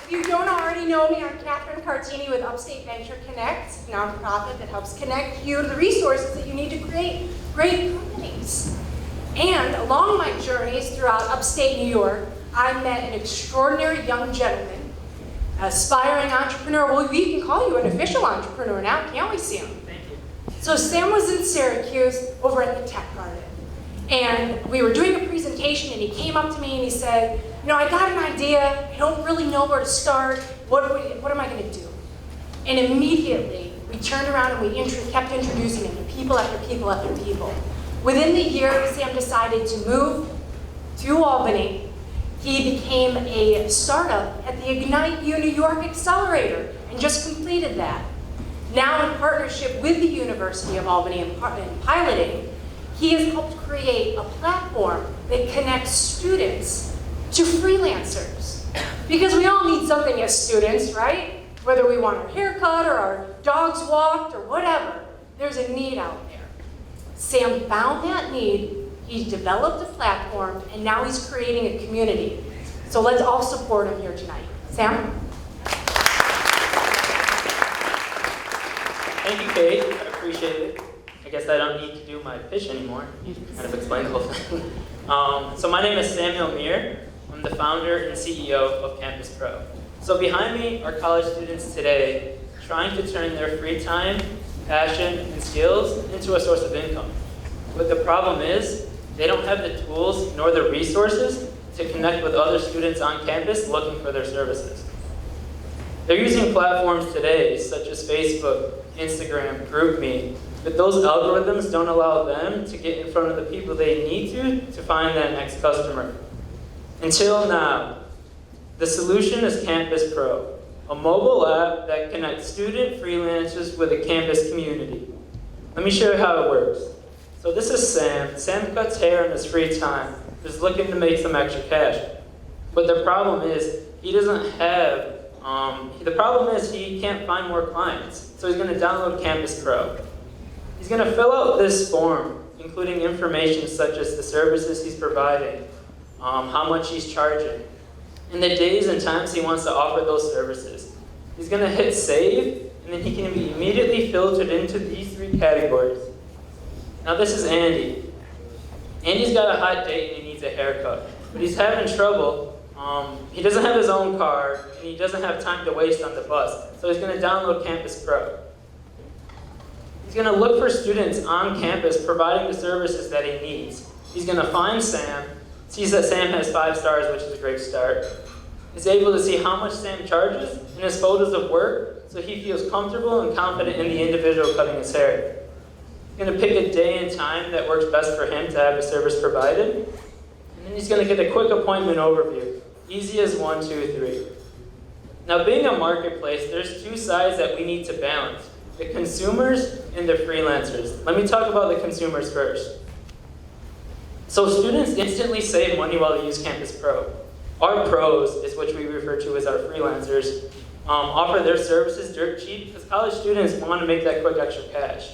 If you don't already know me, I'm Catherine Cartini with Upstate Venture Connect, a nonprofit that helps connect you to the resources that you need to create great companies. And along my journeys throughout upstate New York, I met an extraordinary young gentleman, aspiring entrepreneur. Well, we can call you an official entrepreneur now, can't we, Sam? Thank you. So Sam was in Syracuse over at the Tech Garden. And we were doing a presentation and he came up to me and he said, you know, I got an idea, I don't really know where to start, what am I going to do? And immediately we turned around and we kept introducing him to people after people after people. Within the year, Sam decided to move to Albany. He became a startup at the Ignite U New York Accelerator and just completed that. Now in partnership with the University of Albany and piloting, he has helped create a platform that connects students to freelancers. Because we all need something as students, right? Whether we want our hair cut or our dogs walked or whatever, there's a need out there. Sam found that need, he developed a platform, and now he's creating a community. So let's all support him here tonight. Sam? Thank you, Kate. I appreciate it. I guess I don't need to do my pitch anymore. You kind of explained the whole thing. So my name is Samuel Meir. I'm the founder and CEO of CampusPro. So behind me are college students today trying to turn their free time, passion, and skills into a source of income. But the problem is, they don't have the tools nor the resources to connect with other students on campus looking for their services. They're using platforms today such as Facebook, Instagram, GroupMe, but those algorithms don't allow them to get in front of the people they need to find that next customer. Until now, the solution is CampusPro, a mobile app that connects student freelancers with a campus community. Let me show you how it works. So this is Sam. Sam cuts hair in his free time, just looking to make some extra cash. But the problem is, he doesn't have, he can't find more clients. So he's gonna download CampusPro. He's gonna fill out this form, including information such as the services he's providing, how much he's charging, and the days and times he wants to offer those services. He's gonna hit save, and then he can be immediately filtered into these three categories. Now this is Andy. Andy's got a hot date and he needs a haircut, but he's having trouble. He doesn't have his own car, and he doesn't have time to waste on the bus, so he's gonna download CampusPro. He's gonna look for students on campus providing the services that he needs. He's gonna find Sam, sees that Sam has 5 stars, which is a great start. He's able to see how much Sam charges in his photos of work, so he feels comfortable and confident in the individual cutting his hair. He's gonna pick a day and time that works best for him to have the service provided. And then he's gonna get a quick appointment overview. Easy as 1, 2, 3. Now being a marketplace, there's 2 sides that we need to balance. The consumers and the freelancers. Let me talk about the consumers first. So students instantly save money while they use CampusPro. Our pros, is which we refer to as our freelancers, offer their services dirt cheap because college students want to make that quick extra cash.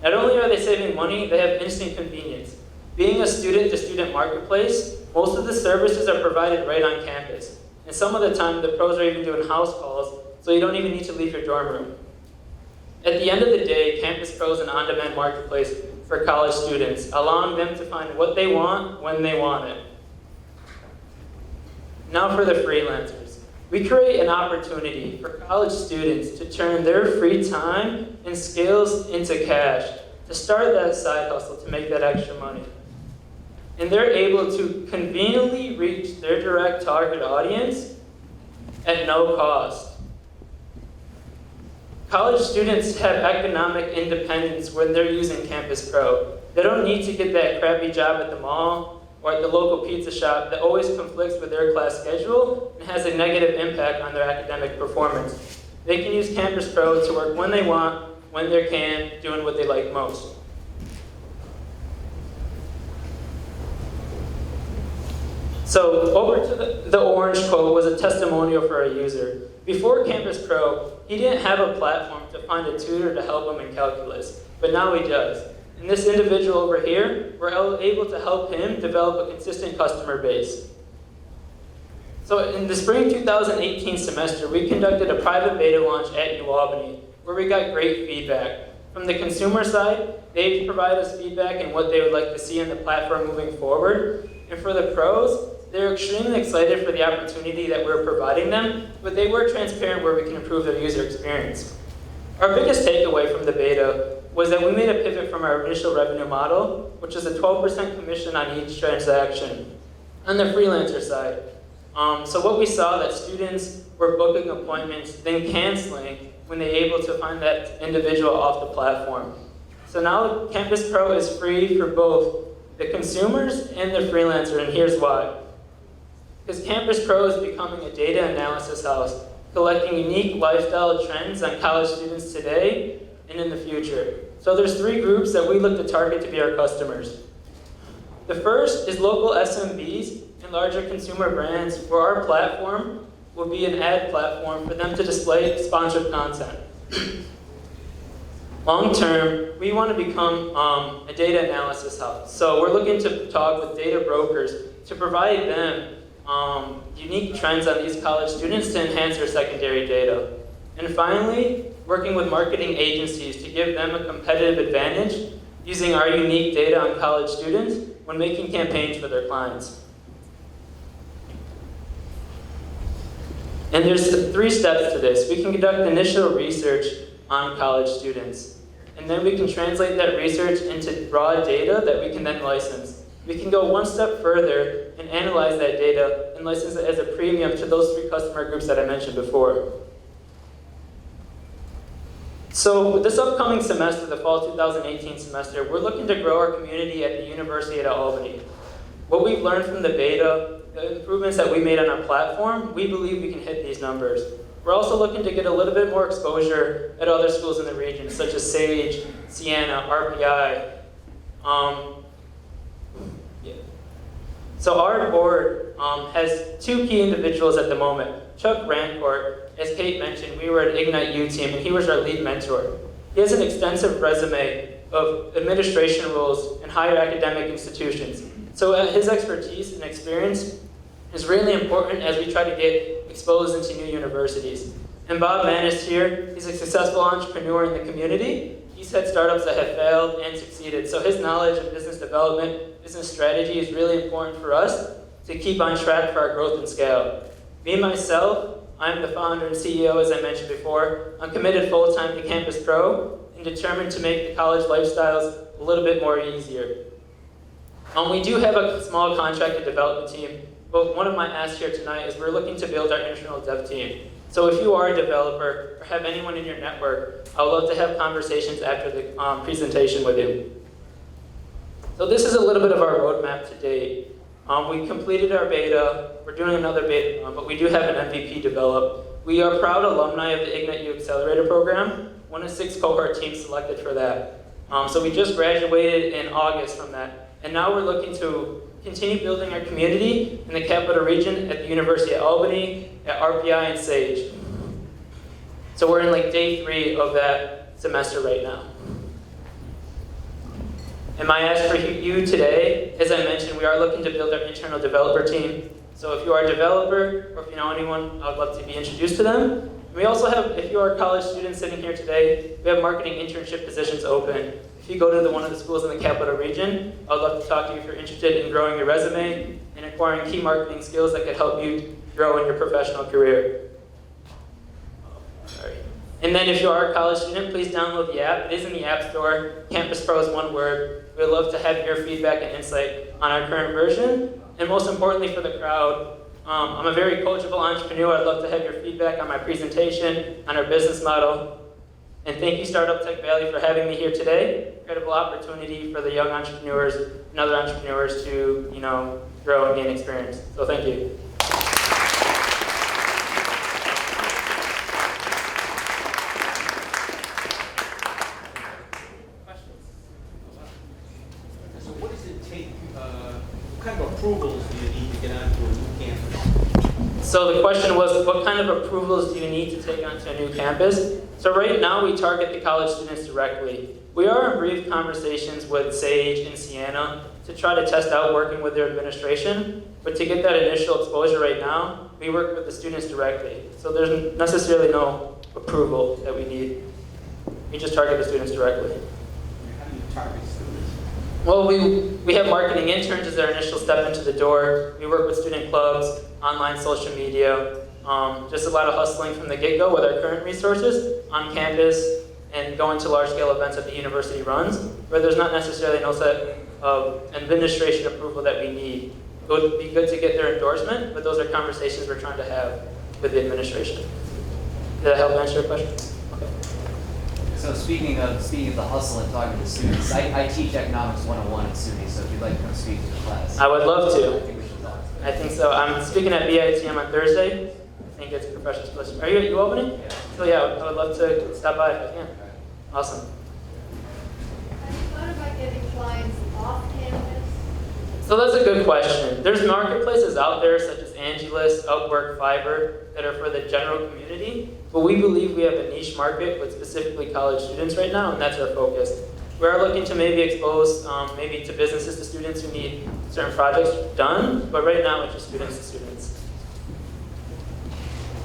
Not only are they saving money, they have instant convenience. Being a student-to-student marketplace, most of the services are provided right on campus. And some of the time, the pros are even doing house calls, so you don't even need to leave your dorm room. At the end of the day, CampusPro is an on-demand marketplace for college students, allowing them to find what they want when they want it. Now for the freelancers. We create an opportunity for college students to turn their free time and skills into cash, to start that side hustle, to make that extra money. And they're able to conveniently reach their direct target audience at no cost. College students have economic independence when they're using CampusPro. They don't need to get that crappy job at the mall or at the local pizza shop that always conflicts with their class schedule and has a negative impact on their academic performance. They can use CampusPro to work when they want, when they can, doing what they like most. So over to the orange quote was a testimonial for a user. Before CampusPro, he didn't have a platform to find a tutor to help him in calculus, but now he does. And this individual over here, we're able to help him develop a consistent customer base. So in the spring 2018 semester, we conducted a private beta launch at UAlbany, where we got great feedback. From the consumer side, they provide us feedback and what they would like to see in the platform moving forward. And for the pros, they're extremely excited for the opportunity that we're providing them, but they were transparent where we can improve their user experience. Our biggest takeaway from the beta was that we made a pivot from our initial revenue model, which is a 12% commission on each transaction, on the freelancer side. So what we saw that students were booking appointments, then canceling when they're able to find that individual off the platform. So now CampusPro is free for both the consumers and the freelancer, and here's why. Because CampusPro is becoming a data analysis house, collecting unique lifestyle trends on college students today and in the future. So there's 3 groups that we look to target to be our customers. The first is local SMBs and larger consumer brands, where our platform will be an ad platform for them to display sponsored content. Long term, we want to become a data analysis hub. So we're looking to talk with data brokers to provide them unique trends on these college students to enhance their secondary data. And finally, working with marketing agencies to give them a competitive advantage using our unique data on college students when making campaigns for their clients. And there's 3 steps to this. We can conduct initial research on college students. And then we can translate that research into raw data that we can then license. We can go one step further and analyze that data and license it as a premium to those 3 customer groups that I mentioned before. So this upcoming semester, the fall 2018 semester, we're looking to grow our community at the University at Albany. What we've learned from the beta, the improvements that we made on our platform, we believe we can hit these numbers. We're also looking to get a little bit more exposure at other schools in the region, such as Sage, Siena, RPI. So our board has 2 key individuals at the moment. Chuck Rancourt, as Kate mentioned, we were at Ignite U team, and he was our lead mentor. He has an extensive resume of administration roles in higher academic institutions. So his expertise and experience is really important as we try to get exposed into new universities. And Bob Manis here, he's a successful entrepreneur in the community. He's had startups that have failed and succeeded. So his knowledge of business development, business strategy is really important for us to keep on track for our growth and scale. Me, myself, I'm the founder and CEO, as I mentioned before. I'm committed full-time to CampusPro and determined to make the college lifestyles a little bit more easier. We do have a small contracted development team, but one of my asks here tonight is we're looking to build our internal dev team. So if you are a developer or have anyone in your network, I would love to have conversations after the presentation with you. So this is a little bit of our roadmap to date. We completed our beta. We're doing another beta, but we do have an MVP developed. We are proud alumni of the Ignite U Accelerator program, one of 6 cohort teams selected for that. So we just graduated in August from that. And now we're looking to continue building our community in the capital region at the University of Albany, at RPI and Sage. So we're in like day 3 of that semester right now. And my ask for you today, as I mentioned, we are looking to build our internal developer team. So if you are a developer, or if you know anyone, I'd love to be introduced to them. And we also have, if you are a college student sitting here today, we have marketing internship positions open. If you go to one of the schools in the capital region, I'd love to talk to you if you're interested in growing your resume and acquiring key marketing skills that could help you grow in your professional career. Sorry. And then if you are a college student, please download the app. It is in the App Store. CampusPro is one word. We'd love to have your feedback and insight on our current version. And most importantly for the crowd, I'm a very coachable entrepreneur. I'd love to have your feedback on my presentation, on our business model. And thank you, Startup Tech Valley, for having me here today. Incredible opportunity for the young entrepreneurs and other entrepreneurs to, grow and gain experience. So thank you. So what does it take, what kind of approvals do you need to get onto a new campus? So the question was, what kind of approvals do you need to take onto a new campus? So right now we target the college students directly. We are in brief conversations with Sage and Siena to try to test out working with their administration, but to get that initial exposure right now, we work with the students directly. So there's necessarily no approval that we need. We just target the students directly. How do you target students? Well, we have marketing interns as our initial step into the door. We work with student clubs, online social media, just a lot of hustling from the get-go with our current resources on campus and going to large-scale events that the university runs, where there's not necessarily no set of administration approval that we need. It would be good to get their endorsement, but those are conversations we're trying to have with the administration. Did that help answer your question? Okay. So speaking of the hustle and talking to students, I teach economics 101 at SUNY, so if you'd like to come speak to the class. I would love I to. think we should talk. I think so. I'm speaking at BITM on Thursday. I think it's professional special. Are you at UAlbany? Yeah. So yeah, I would love to stop by if I can. Awesome. Have you thought about getting clients off campus? So that's a good question. There's marketplaces out there such as Angie's, Upwork, Fiverr that are for the general community, but we believe we have a niche market with specifically college students right now, and that's our focus. We are looking to maybe expose maybe to businesses to students who need certain projects done, but right now it's just students to students.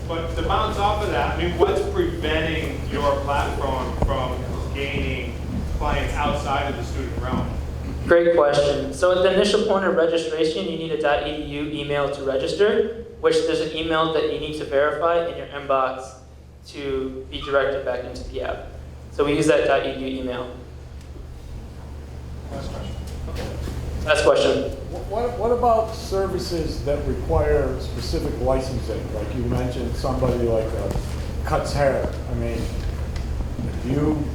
But to bounce off of that, I mean, what's preventing your platform from gaining clients outside of the student realm? Great question. So at the initial point of registration, you need a .edu email to register, which there's an email that you need to verify in your inbox to be directed back into the app. So we use that .edu email. Last question. Last question. What about services that require specific licensing? Like you mentioned, somebody like cuts hair. I mean, do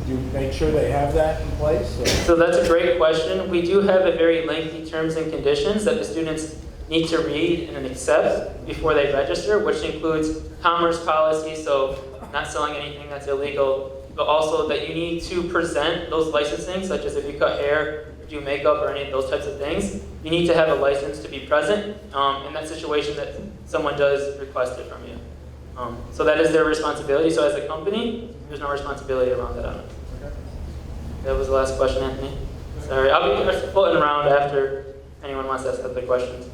you make sure they have that in place? Or? So that's a great question. We do have a very lengthy terms and conditions that the students need to read and accept before they register, which includes commerce policy, so not selling anything that's illegal, but also that you need to present those licensing, such as if you cut hair, or do makeup, or any of those types of things. You need to have a license to be present in that situation that someone does request it from you. So that is their responsibility. So as a company, there's no responsibility around that on it. Okay. That was the last question, Anthony. Sorry, I'll be floating around after anyone wants to ask other questions.